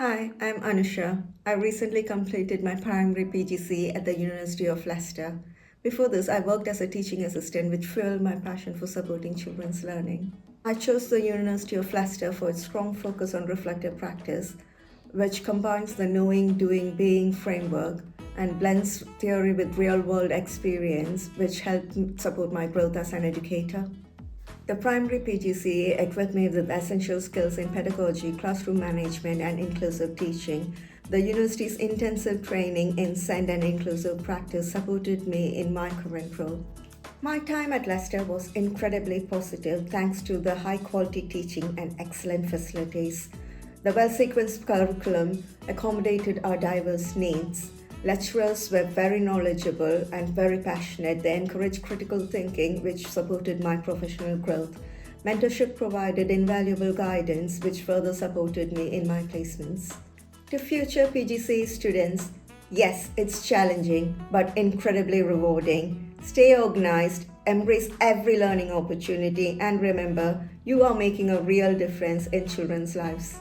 Hi, I'm Anusha. I recently completed my Primary PGCE at the University of Leicester. Before this, I worked as a teaching assistant, which fueled my passion for supporting children's learning. I chose the University of Leicester for its strong focus on reflective practice, which combines the knowing, doing, being framework and blends theory with real world experience, which helped support my growth as an educator. The primary PGCE equipped me with essential skills in pedagogy, classroom management, and inclusive teaching. The university's intensive training in SEND and inclusive practice supported me in my current role. My time at Leicester was incredibly positive thanks to the high quality teaching and excellent facilities. The well sequenced curriculum accommodated our diverse needs. Lecturers were very knowledgeable and very passionate. They encouraged critical thinking, which supported my professional growth. Mentorship provided invaluable guidance, which further supported me in my placements. To future PGCE students, yes, it's challenging but incredibly rewarding. Stay organized, embrace every learning opportunity, and remember, you are making a real difference in children's lives.